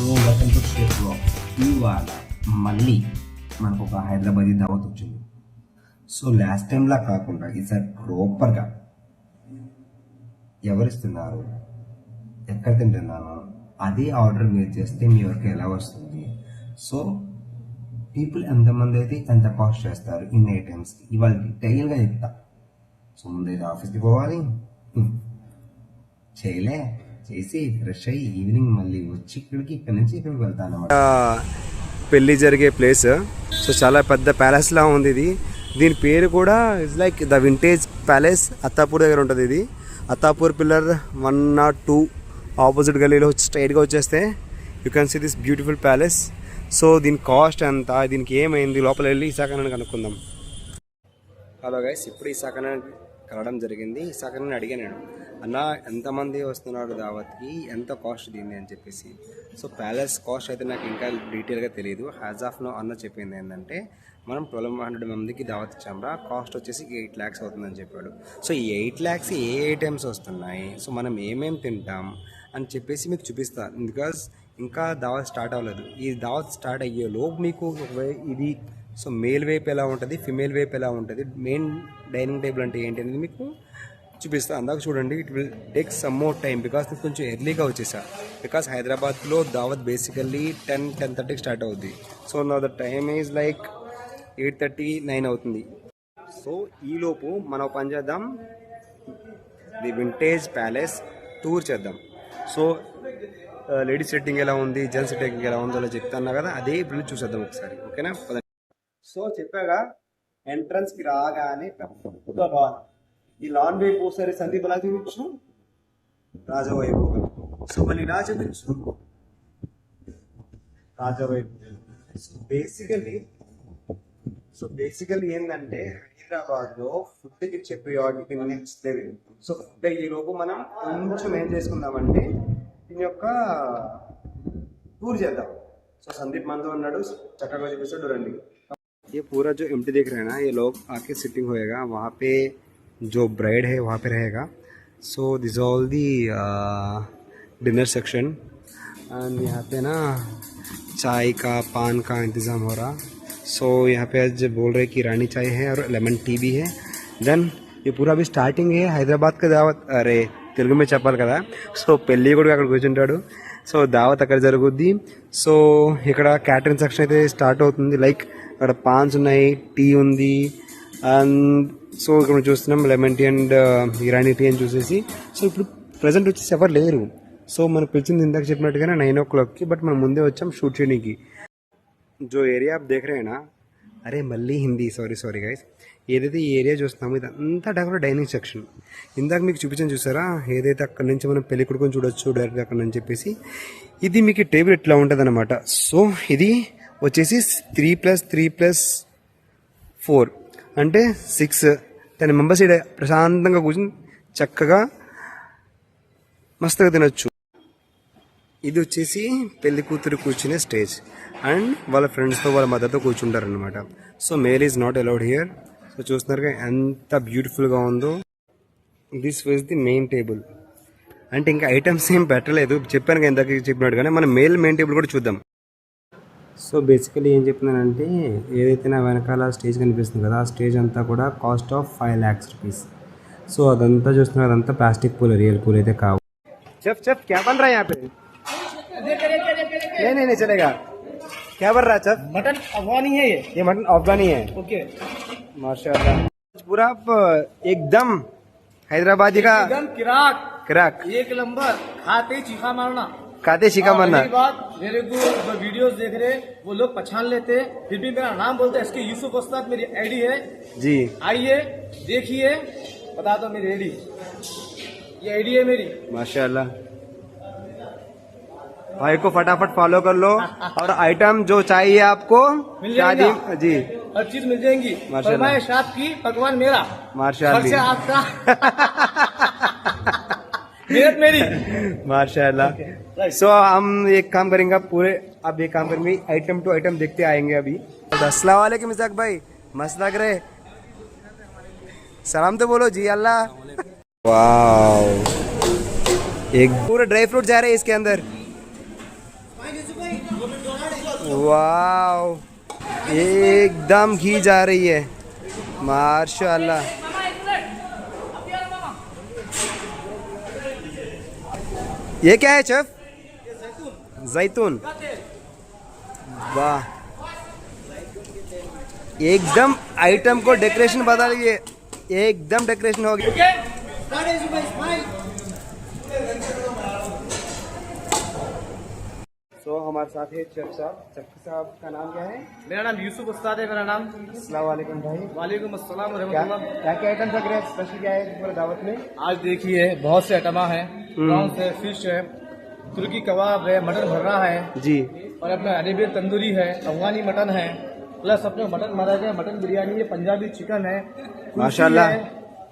Welcome to share blog. ఇవాళ మళ్ళీ మనకు ఒక హైదరాబాదీ దావత్ వచ్చింది. సో లాస్ట్ టైంలా కాకుండా ఈసారి ప్రాపర్గా ఎవరిస్తున్నారు, ఎక్కడ తింటున్నాను, అదే ఆర్డర్ మీరు చేస్తే మీ వరకు ఎలా వస్తుంది, సో పీపుల్ ఎంతమంది అయితే ఎంత కాస్ట్ చేస్తారు ఇన్ని ఐటమ్స్కి ఇవాళ డీటెయిల్గా చెప్తా. సో ముందైతే ఆఫీస్కి పోవాలి, చేయలే చేసి ఫ్రెష్ అయ్యి ఈవినింగ్ మళ్ళీ వచ్చి ఇక్కడ నుంచి ఇక్కడికి వెళ్తాను అన్నమాట. పెళ్ళి జరిగే ప్లేస్. సో చాలా పెద్ద ప్యాలెస్ లా ఉంది ఇది. దీని పేరు కూడా it's like the vintage palace. Attapur దగ్గర ఉంటుంది ఇది. అత్తాపూర్ పిల్లర్ 102 ఆపోజిట్ గల్లీలో స్ట్రైట్గా వచ్చేస్తే you can see this beautiful palace. So దీని కాస్ట్ ఎంత, దీనికి ఏమైంది, లోపల వెళ్ళి ఇసాకనని కనుక్కుందాం. హలో గైస్, ఇప్పుడు ఇసాకనని కలవడం జరిగింది. ఇసాకనని అడిగాను నేను, అన్న ఎంతమంది వస్తున్నారు దావత్కి, ఎంత కాస్ట్ దీన్ని అని చెప్పేసి. సో ప్యాలెస్ కాస్ట్ అయితే నాకు ఇంకా డీటెయిల్గా తెలియదు. హ్యాజ్ ఆఫ్ నో అన్న చెప్పింది ఏంటంటే మనం 1200 మందికి దావత్ ఇచ్చాంరా, కాస్ట్ వచ్చేసి 8 lakhs అవుతుందని చెప్పాడు. సో ఈ 8 lakhs ఏ ఐటమ్స్ వస్తున్నాయి, సో మనం ఏమేమి తింటాం అని చెప్పేసి మీకు చూపిస్తాను. బికాజ్ ఇంకా దావత్ స్టార్ట్ అవ్వలేదు. ఈ దావత్ స్టార్ట్ అయ్యేలోపు మీకు ఇది సో మేల్ వైపు ఎలా ఉంటుంది, ఫిమేల్ వైపు ఎలా ఉంటుంది, మెయిన్ డైనింగ్ టేబుల్ అంటే ఏంటి అనేది మీకు చూపిస్తాను. అందాక చూడండి. It will take some more time because నేను కొంచెం ఎర్లీగా వచ్చేసా. బికాస్ హైదరాబాద్లో దావత్ బేసికల్లీ 10-10:30కి స్టార్ట్ అవుద్ది. సో నా ద టైమ్ ఈజ్ లైక్ 8:30-9 అవుతుంది. సో ఈలోపు మనం పని చేద్దాం, ది వింటేజ్ ప్యాలెస్ టూర్ చేద్దాం. సో లేడీస్ సెట్టింగ్ ఎలా ఉంది, జెంట్స్ సెట్టింగ్ ఎలా ఉందో అలా చెప్తాను కదా, అదే ఇప్పుడు చూసేద్దాం ఒకసారి. ఓకేనా? సో చెప్పాగా ఎంట్రన్స్కి రాగానే పెద్ద లాన్. ఈ లాన్ వైపు ఒకసారి సందీప్ ఎలా చూపించు, రాజా వైపు. సో మళ్ళీ ఇలా చూపించు, రాజా వైపు. సో బేసికల్లీ ఏంటంటే హైదరాబాద్లో ఫుడ్కి ఇచ్చే priority next level. So food ఈ లోపు మనం కొంచెం ఏం చేసుకుందామంటే దీని యొక్క టూర్ చేద్దాం. సో సందీప్ మనతో ఉన్నాడు, చక్కగా చూపిస్తాడు, రండి. ये पूरा जो एम्प्टी देख रहे हैं ना, ये लोग आके सिटिंग होएगा, वहाँ पे जो ब्राइड है वहाँ पे रहेगा. So this all the dinner section. And यहाँ पे ना चाय का पान का इंतज़ाम हो रहा. सो यहाँ पे आज बोल रहे कि रानी चाय है और लेमन टी भी है. देन ये पूरा अभी स्टार्टिंग है హైదరాబాద్ का దావత్. అరే తెలుగు మీద చెప్పాలి కదా. సో పెళ్ళి కూడా అక్కడ కూర్చుంటాడు. సో దావత్ అక్కడ జరుగుద్ది. సో ఇక్కడ క్యాటరింగ్ సెక్షన్ అయితే స్టార్ట్ అవుతుంది. లైక్ అక్కడ పాన్స్ ఉన్నాయి, టీ ఉంది. అండ్ సో ఇక్కడ చూస్తున్నాం lemon tea and Irani tea అని చూసేసి. సో ఇప్పుడు ప్రజెంట్ వచ్చేసి ఎవరు లేరు. సో మనకు పిలిచింది ఇందాక చెప్పినట్టుగానే 9 o'clockకి. బట్ మనం ముందే వచ్చాం షూట్ చేయడానికి. జో ఏరియా आप देख रहे हैं ना, అరే మళ్ళీ హిందీ, సారీ గైస్. ఏదైతే ఈ ఏరియా చూస్తున్నామో ఇదంతా డెవలప్ డైనింగ్ సెక్షన్. ఇందాక మీకు చూపించాను చూసారా, ఏదైతే అక్కడ నుంచి మనం పెళ్లి కొడుకుని చూడొచ్చు డైరెక్ట్ అక్కడ నుంచి చెప్పేసి. ఇది మీకు టేబుల్ ఇట్లా ఉంటుంది అనమాట. సో ఇది వచ్చేసి 3+3+4 అంటే 6-10 మెంబర్స్ ఇక్కడ ప్రశాంతంగా కూర్చొని చక్కగా మస్తుగా తినొచ్చు. ఇది వచ్చేసి పెళ్లి కూతురు కూర్చునే స్టేజ్. అండ్ వాళ్ళ ఫ్రెండ్స్తో వాళ్ళ మదర్తో కూర్చుంటారనమాట. So male is not allowed here. So చూస్తున్నారుగా ఎంత బ్యూటిఫుల్గా ఉందో. This was the main table. అంటే ఇంకా ఐటమ్స్ ఏం పెట్టలేదు, చెప్పాను కదా ఇందాక చెప్పినట్టు. కానీ మనం మెయిన్ టేబుల్ కూడా చూద్దాం. సో బేసికలీ ఏం చెప్తున్నానంటే, ఏదైతే నా వెనకాల స్టేజ్ కనిపిస్తుంది కదా, ఆ స్టేజ్ అంతా కూడా cost of 5 lakhs rupees. So అదంతా చూస్తున్నారు, అదంతా ప్లాస్టిక్ పూల్, రియల్ పూల్ అయితే కావు. చెఫ్ क्या बन रहा है यहाँ पे? नहीं चलेगा. क्या बन रहा है चफ? मटन अफगानी है ये मटन अफगानी है. ओके, माशाल्लाह. पूरा एकदम हैदराबादी का एकदम किराक. एक नंबर. खाते ही चीखा मारना. खाते शिका मरना. बात मेरे को जो वीडियोस देख रहे वो लोग पहचान लेते, फिर भी मेरा नाम बोलते. इसके यूसुफ उस्ताद मेरी आईडी है जी. आइए देखिए, बता दो मेरी आईडी. ये आईडी है मेरी. माशाल्लाह. भाई को फटाफट फॉलो कर लो. और आइटम जो चाहिए आपको शादी जी हर चीज मिल जाएंगी. फरमाइश आपकी, पकवान मेरा, माशाल्लाह. खर्चा आपका, मेहनत मेरी. माशाल्लाह. सो हम एक काम करेंगे, पूरे अब एक काम करेंगे, आइटम टू आइटम देखते आएंगे अभी. अस्सलाम वालेकुम इसाक भाई, मस्त लग रहे. सलाम तो बोलो जी. अल्लाह. वाह, एक पूरे ड्राई फ्रूट जा रहे हैं इसके अंदर. वाओ, एकदम घी जा रही है माशाल्लाह। ये क्या है शेफ? जैतून। वाह, एकदम आइटम को डेकोरेशन बता दीजिए, एकदम डेकोरेशन हो गया। तो हमारे साथ है शेफ साहब। शेफ साहब का नाम क्या है? मेरा नाम यूसुफ उस्ताद है। मेरा नाम। अस्सलाम वालेकुम भाई। वालेकुम अस्सलाम क्या रहमतुल्लाह। क्या क्या आइटम लग रहे हैं? स्पेशल क्या है पूरे दावत में? आज देखिए बहुत से आइटमा है, प्रॉन्स है, फिश है, तुर्की कबाब है, मटन भर्रा है, जी और अपना अरेबियन तंदूरी है, अफगानी मटन है, प्लस अपने मटन महाराज है, मटन बिरयानी है, पंजाबी चिकन है, कुल्फी माशाल्लाह। है,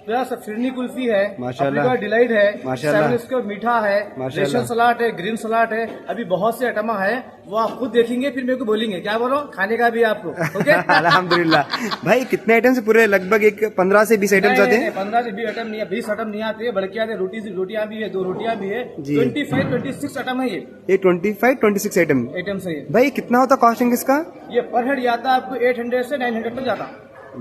प्लस फिरनी कुल्फी है, माशाल्लाह। अफ्रीका डिलाइट है, माशाल्लाह। सेवन स्क्वायर मीठा है, माशाल्लाह। रेशन सलाद है, ग्रीन सलाद है। अभी बहुत से आइटमा है, वो आप खुद देखेंगे फिर मेरे को बोलेंगे। क्या बोलो, खाने का भी आपको। ओके। अल्हम्दुलिल्लाह। भाई कितने आइटम से पूरे? लगभग एक 15 से 20 आइटम आते हैं। 15 से 20 आइटम नहीं है, 20 आइटम नहीं आते, बल्कि आते रोटियां भी है, 2 रोटियां भी है, जी। 25-26 आइटम है। ये 25-26 आइटम। आइटम से भाई कितना होता कॉस्टिंग इसका? ये पर हेड जाता है आपको 800 से 900 तक जाता।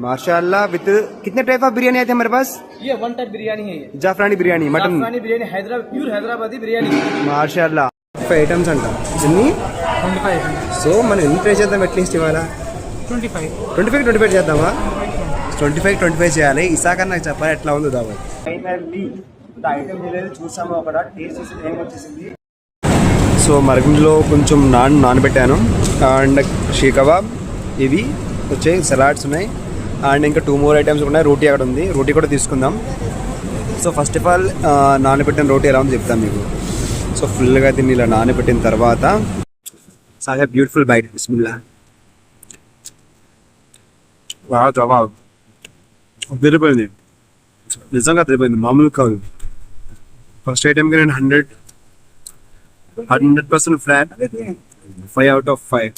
माशाल्लाह। विद कितने टाइप ऑफ बिरयानी आते हैं हमारे पास? ये 1 टाइप बिरयानी है। ये जाफरानी बिरयानी, मटन। जाफरानी बिरयानी, हैदराबाद, प्योर हैदराबादी बिरयानी। మాషాల్లా. 5 ఐటమ్స్ అంట. ఎన్ని? 25 సో మనం ఎన్ని ట్రై చేద్దాం అట్లీస్ట్ ఇవాళ? 25 చేద్దామా? 25 చేయాలి. ఇసాక నాకు చెప్పాలి ఎట్లా ఉందో దావత్. ఫైనల్లీ ఐటమ్ ఏదైతే చూసామో అక్కడ టేస్ట్ చేసి ఏమొచ్చేసింది. సో మరగంలో కొంచెం నానబెట్టాను అండ్ షీ కబాబ్, ఇవి వచ్చాయి, సలాడ్స్ ఉన్నాయి అండ్ ఇంకా 2 more ఐటమ్స్ ఉన్నాయి. రోటీ అక్కడ ఉంది, రోటీ కూడా తీసుకుందాం. సో ఫస్ట్ ఆఫ్ ఆల్ నానబెట్టిన రోటీ ఎలా ఉందో చెప్తాను మీకు. సో ఫుల్గా దీన్ని ఇలా నానబెట్టిన తర్వాత సాగా బ్యూటిఫుల్ బైట్. బిస్మిల్లా. వావ్, తిరిగిపోయింది, నిజంగా తిరిగిపోయింది, మామూలు కాదు. ఫస్ట్ ఐటమ్కి నేను 100% ఫ్లాట్, 5 out of 5.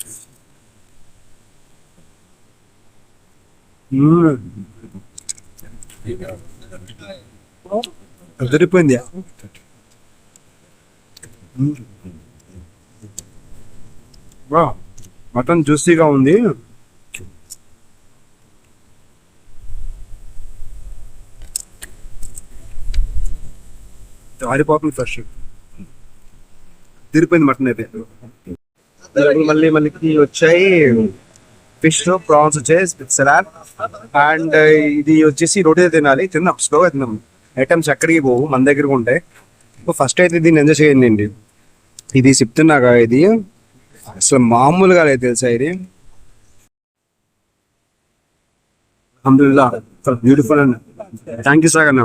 అదిరిపోయింది. మటన్ జ్యూసీగా ఉంది. ఆరిపోతుంది ఫ్రెష్, తిరిగిపోయింది మటన్ అయితే. మళ్ళీ వచ్చాయి ఫిష్, ప్రాన్స్ వచ్చాయి, సలాడ్ అండ్ ఇది వచ్చేసి రోటీ తినాలి. తిన్నాం, స్లోగా తిన్నాం. ఐటమ్స్ ఎక్కడికి పోవు, మన దగ్గరకు ఉంటాయి. ఫస్ట్ అయితే దీన్ని ఎంజాయ్ చేయండి. ఇది చెప్తున్నాగా, ఇది అసలు మామూలుగా లేదు తెలుసా. ఇది అల్హమ్దులిల్లాహ్, beautiful and thank you sir అన్న,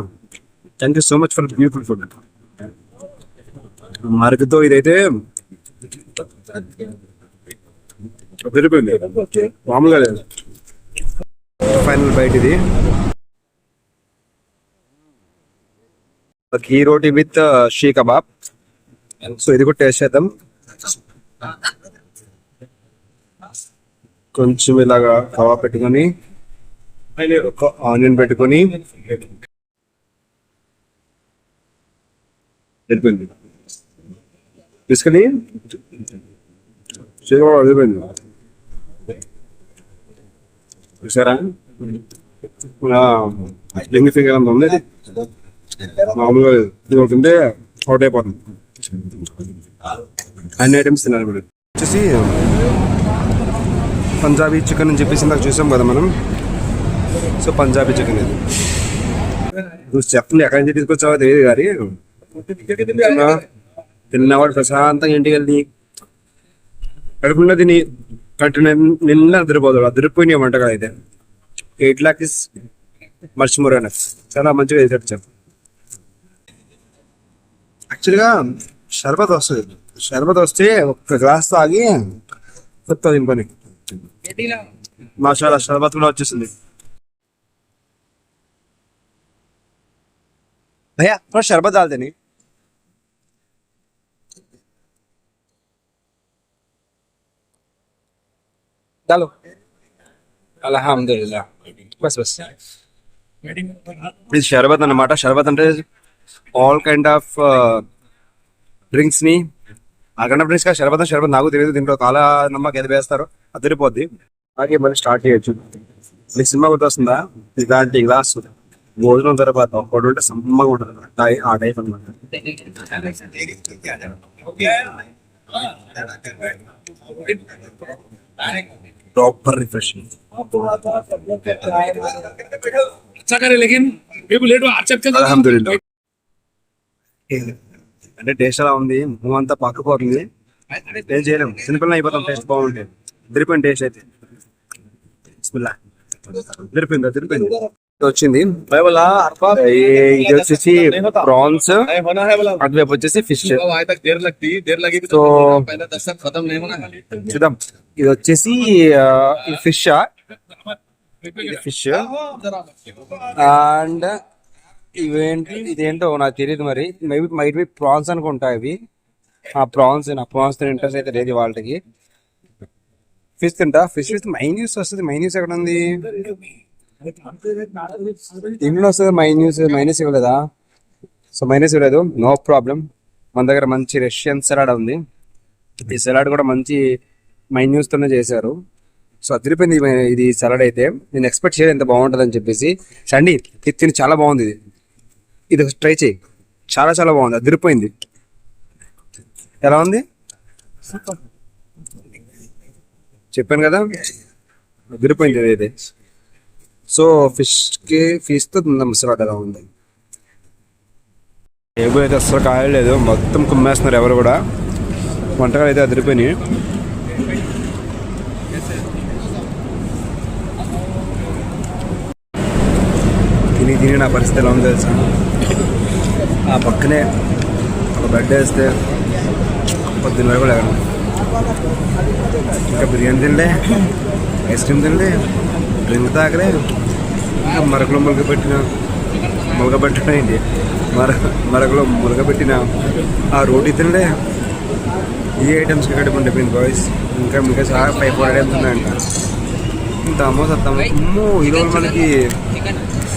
thank you so much for beautiful food. మరకతో ఇదైతే మామూలుగా లేదు. ఫైనల్ బైట్ ఇది. ఘీ రోటీ విత్ షీ కబాబ్. సో ఇది కూడా టేస్ట్ చేద్దాం. కొంచెం ఇలాగా కబాబ్ పెట్టుకొని, ఒక ఆనియన్ పెట్టుకొని, వెళ్ళిపోయింది తీసుకొని వెళ్ళిపోయింది. చూసారా, లింగ్ ఫింగర్ అంత ఉంది. మామూలుగా ఇది ఒకటి అవుట్ అయిపోతుంది. అన్ని ఐటమ్స్ తినాలి. ఇప్పుడు వచ్చేసి పంజాబీ చికెన్ అని చెప్పేసి నాకు చూసాం కదా మనం. సో పంజాబీ చికెన్ ఇది. నువ్వు చెప్పండి ఎక్కడి నుంచి తీసుకొచ్చావో తెలియదు కానీ తిన్నవాడు ప్రశాంతంగా ఇంటికి వెళ్ళి కడుపులో తిని కట్టు నిన్న అదిరిపోతాడు. అదిరిపోయినాయి వంటకాలు అయితే. 8 lakhs is much more enough. చాలా మంచిగా చేశాడు చెప్పు. యాక్చువల్గా షర్బత్ వస్తే ఒక గ్లాస్ తాగి చెప్తాది ఇంకొని. మాషాల్లా షర్బత్ కూడా వచ్చేసింది. భయ్యా थोड़ा शरबत डाल देनी. डालो. అల్హమ్దులిల్లాహ్. బస్ ఇది షర్బత్ అన్నమాట. షర్బత్ అంటే ఆల్ కైండ్ ఆఫ్ డ్రింక్స్ ని అక్కడ ఫ్రెండ్స్ షర్బత్ నాకు తెలియదు, దీంట్లో కాల నమ్మకం ఏది వేస్తారో అది తిరిగిపోద్ది. అలాగే మళ్ళీ స్టార్ట్ చేయొచ్చు. మీకు సినిమా గుర్తొస్తుందా, ఇలాంటి గ్లాస్ భోజనం తర్వాత ఒకటి ఉంటే సమ్మగా ఉంటుంది ఆ టైప్ అనమాట. Proper refreshing. అల్హమ్దులిల్లాహ్. అంటే టేస్ట్ అలా ఉంది, మూవ్ అంతా పక్కపోతుంది, టేస్ట్ చేయలేము, సింపుల్ అయిపోతాం. టేస్ట్ బాగుంటుంది, తిరిపోయింది టేస్ట్ అయితే. తిరిపోయింది వచ్చింది. ఇది వచ్చేసి ప్రాన్స్, అటువైపు వచ్చేసి ఫిష్. సో చూద్దాం, ఇది వచ్చేసి ఫిష్ అండ్ ఇదేంటో నాకు తెలియదు, మరి మేబీ మైట్ బి ప్రాన్స్ అనుకుంటా ఇవి. ప్రాన్స్ ఇంట్రెస్ట్ అయితే లేదు వాళ్ళకి. ఫిష్ తింటా, ఫిష్ విత్ మైన్యూస్ వస్తుంది. మైన్యూస్ ఎక్కడ ఉంది? ఇంట్లో వస్తుంది మైనస్ ఇవ్వలేదా? సో మైనస్ ఇవ్వలేదు, నో ప్రాబ్లం. మన దగ్గర మంచి రష్యన్ సలాడ్ ఉంది. ఈ సలాడ్ కూడా మంచి మైన్యూస్ తోనే చేశారు. సో అదిరిపోయింది ఇది సలాడ్ అయితే. నేను ఎక్స్పెక్ట్ చేయలేదు ఎంత బాగుంటుంది అని చెప్పేసి. సండి ఇది తిని చాలా బాగుంది. ఇది ట్రై చేయి, చాలా చాలా బాగుంది, అదిరిపోయింది. ఎలా ఉంది చెప్పాను కదా, అదిరిపోయింది ఇదైతే. సో ఫిష్ తో సలాడ్ ఎలా ఉంది. టేబుల్ అయితే అస్సలు కాయలేదు, మొత్తం కుమ్మేస్తున్నారు ఎవరు కూడా. వంటకాలు అయితే అదిరిపోయినాయి. తిని నా పరిస్థితి ఎలా ఉంది తెలుసా? ఆ పక్కనే ఒక బెడ్ వేస్తే పొద్దున్న వరకు లేకుండా ఇంకా బిర్యానీ తినలే, ఐస్ క్రీమ్ తినలే, డ్రింక్ తాగలే, ఇంకా మరకలో ములగబెట్టిన ఏంటి మరకలో ములగబెట్టిన ఆ రోటీ తినలే. ఈ ఐటమ్స్ కట్టుకుని ఉండిపోయింది బాయ్స్. ఇంకా చాలా 5-4 ఐటమ్స్ ఉన్నాయంట. ఇంతామో సత్తామో అమ్మో, ఈరోజు మనకి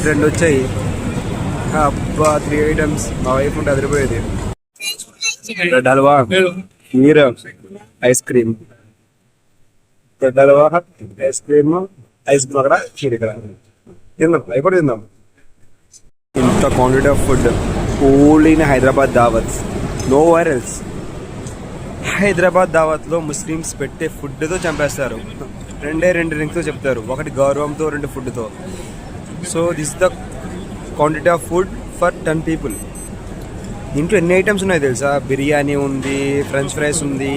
2 వచ్చాయి. అబ్బా 3 ఐటమ్స్. మా వైఫ్ ఉంటే అదిరిపోయేది. Bread halwa, kheer, ice cream. Bread halwa, ice cream, అక్కడ కీర్. ఇక్కడ తిందాం, అయిపోయి తిందాం. ఇంత quantity of food only in Hyderabad దావత్స్, నో వేర్ ఎల్స్. హైదరాబాద్ దావత్లో ముస్లిమ్స్ పెట్టే ఫుడ్తో చంపేస్తారు. 2 డ్రింక్తో చెప్తారు, ఒకటి గౌరవంతో, 2 ఫుడ్తో. So this the quantity of food for 10 people. ఇంట్లో ఎన్ని ఐటమ్స్ ఉన్నాయి తెలుసా? బిర్యానీ ఉంది, ఫ్రెంచ్ ఫ్రైస్ ఉంది,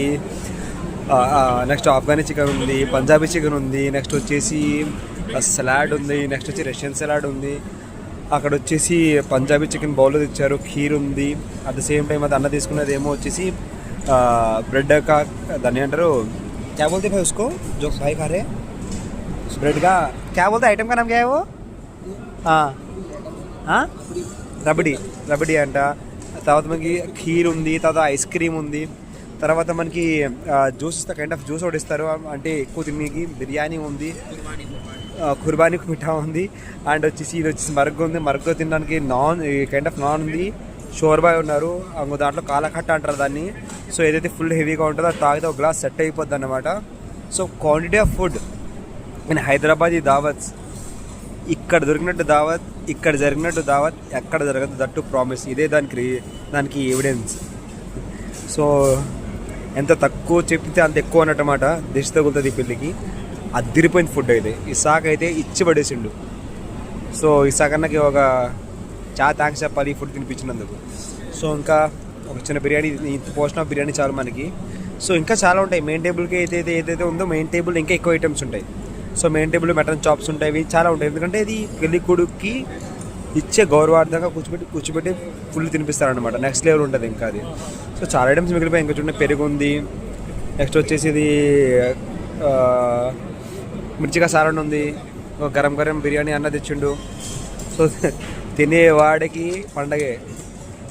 నెక్స్ట్ ఆఫ్ఘనీ చికెన్ ఉంది, పంజాబీ చికెన్ ఉంది, నెక్స్ట్ వచ్చేసి సలాడ్ ఉంది, నెక్స్ట్ వచ్చి రష్యన్ సలాడ్ ఉంది, అక్కడ వచ్చేసి పంజాబీ చికెన్ బౌల్లో తెచ్చారు, ఖీర్ ఉంది. అట్ ద సేమ్ టైం అది అన్న తీసుకున్నది ఏమో వచ్చేసి బ్రెడ్ దాన్ని అంటారు क्या बोलते भाई उसको जो भाई खा रहे ब्रेड का क्या बोलते आइटम का नाम क्या है वो? రబడి అంట. తర్వాత మనకి ఖీర్ ఉంది, తర్వాత ఐస్ క్రీమ్ ఉంది, తర్వాత మనకి జ్యూస్ ఇస్తారు, కైండ్ ఆఫ్ జ్యూస్ ఒకటి ఇస్తారు అంటే ఎక్కువ తినేకి. బిర్యానీ ఉంది, కుర్బానీ మిఠా ఉంది, అండ్ వచ్చేసి ఇది వచ్చేసి మరగ్గు ఉంది. మరగ్గు తినడానికి కైండ్ ఆఫ్ నాన్ ఉంది, షోర్బా ఉన్నారు, దాంట్లో కాలకట్ట అంటారు దాన్ని. సో ఏదైతే ఫుల్ హెవీగా ఉంటుందో అది తాగితే ఒక గ్లాస్ సెట్ అయిపోద్ది అన్నమాట. So quantity of food in Hyderabad ఈ దావత్, ఇక్కడ దొరికినట్టు దావత్, ఇక్కడ జరిగినట్టు దావత్ ఎక్కడ జరగదు, దట్టు ప్రామిస్. ఇదే దానికి ఎవిడెన్స్. సో ఎంత తక్కువ చెప్తే అంత ఎక్కువ అన్నమాట. దిష్టి తగులుతుంది పెళ్ళికి. అదిరిపోయింది ఫుడ్ అయితే. ఇసాక్ అయితే ఇచ్చి పడేసిండు. సో ఇసాక్ అన్నకి ఒక చాలా థ్యాంక్స్ చెప్పాలి ఈ ఫుడ్ తినిపించినందుకు. సో ఇంకా ఒక చిన్న బిర్యానీ, ఇంత పోర్షన్ ఆఫ్ బిర్యానీ చాలు మనకి. సో ఇంకా చాలా ఉంటాయి. మెయిన్ టేబుల్కి ఏదైతే ఉందో మెయిన్ టేబుల్ ఇంకా ఎక్కువ ఐటమ్స్ ఉంటాయి. So main table mutton chops ఉంటాయి, చాలా ఉంటాయి. ఎందుకంటే ఇది పెళ్లి కొడుకుకి ఇచ్చే గౌరవార్థంగా కూర్చోబెట్టి ఫుల్ తినిపిస్తారనమాట. నెక్స్ట్ లెవెల్ ఉంటుంది ఇంకా అది. సో చాలా ఐటమ్స్ మిగిలిపోయి. ఇంకా చూడండి పెరుగు ఉంది, నెక్స్ట్ వచ్చేసి ఇది మిర్చిగా సాలడ్ ఉంది, గరం గరం బిర్యానీ అన్న తెచ్చిండు. సో తినేవాడికి పండగే,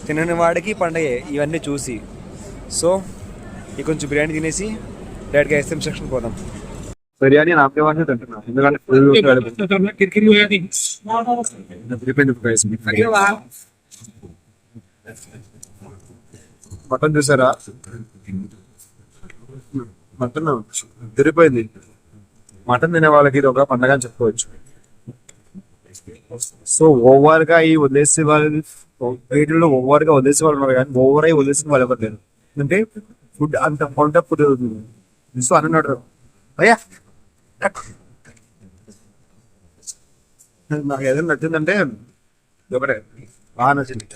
తినని వాడికి పండగే ఇవన్నీ చూసి. సో ఇక కొంచెం బిర్యానీ తినేసి డైరెక్ట్గా ఐస్క్రీమ్ సెక్షన్ పోదాం. బిర్యానీ నాకే వాడిని తింటున్నా, ఎందుకంటే మటన్ చూసారా? మటన్ తిరిగిపోయింది. మటన్ తినే వాళ్ళకి ఇది ఒక పండగ అని చెప్పుకోవచ్చు. సో ఓవర్ గా ఈ వదిలేసే వాళ్ళు వీటిలో ఓవర్ గా వదిలేసే వాళ్ళు ఉన్నారు కానీ ఓవర్ అయి వదిలేసిన వాళ్ళు ఎవరు లేరు. అంటే ఫుడ్ అంత కొంట ఫుడ్ సో అన్నాడు అయ్యా. నాకు ఏదైనా నచ్చిందంటే ఒకటే బాగా నచ్చింది.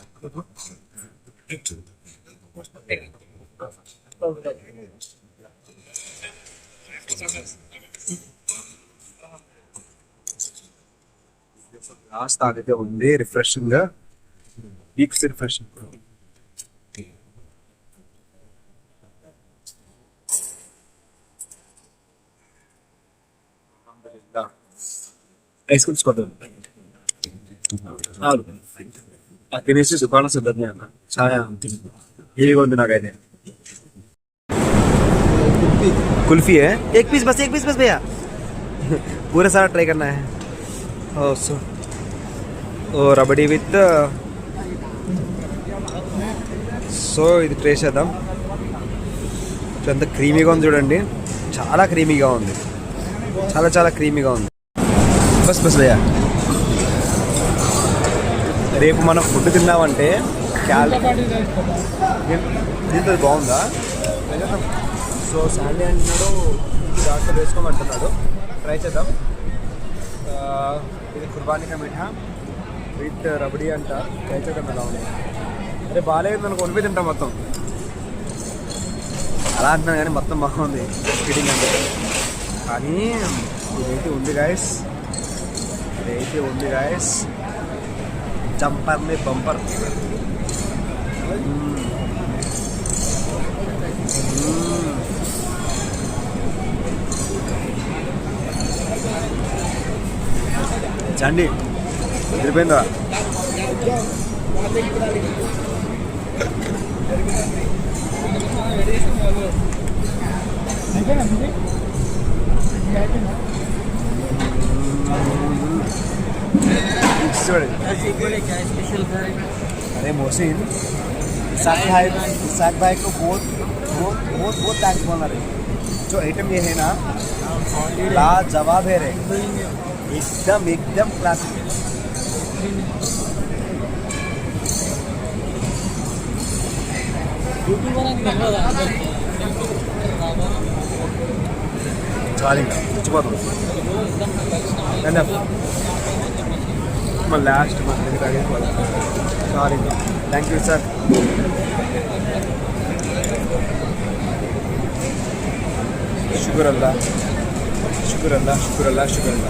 లాస్ట్ తాగితే ఉంది రిఫ్రెషింగ్ గా, వీక్స్ రిఫ్రెషింగ్. ఐస్ క్రీమ్స్ కొద్దాం తినేసి దుకాణం సిద్ధంగా అన్న చాలా హెవీగా ఉంది నాకైతే. कुल्फी है, एक पीस बस भैया पूरा सारा ट्राई करना है. ओ रबड़ी विత్ సో ఇది ట్రై చేద్దాం. ఎంత క్రీమీగా ఉంది చూడండి, చాలా క్రీమీగా ఉంది, చాలా చాలా క్రీమీగా ఉంది. బస్ భయ్యా. రేపు మనం ఫుడ్ తిన్నామంటే దీంతో బాగుందా? సో శాండీ అంటున్నాడు దాంట్లో వేసుకోమంటున్నాడు, ట్రై చేద్దాం. ఇది కుర్బానీ కా మీఠా విత్ రబడీ అంట, ట్రై చేద్దాం ఎలా ఉంది. అరే బాగాలేదు మనకు కొనిపోయి తింటాం మొత్తం అలా అంటున్నాను కానీ మొత్తం బాగుంది ఫీడింగ్ అంటే. కానీ ఇదైతే ఉంది గాయస్, ఇదైతే ఉంది గాయస్, జంపర్ మే బంపర్. చండి ఎదిరిపోయిందా? अरे मोहसिन साग भाई को बहुत बहुत बहुत बहुत थैंक्स बोलना रहे. जो आइटम ये है ना लाजवाब है रे, एकदम एकदम क्लासिक. చాలు మర్చిపోతాం. Last sorry. Thank you sir. शुक्र अल्लाह शुक्र अल्लाह शुक्र अल्लाह शुक्र अल्लाह.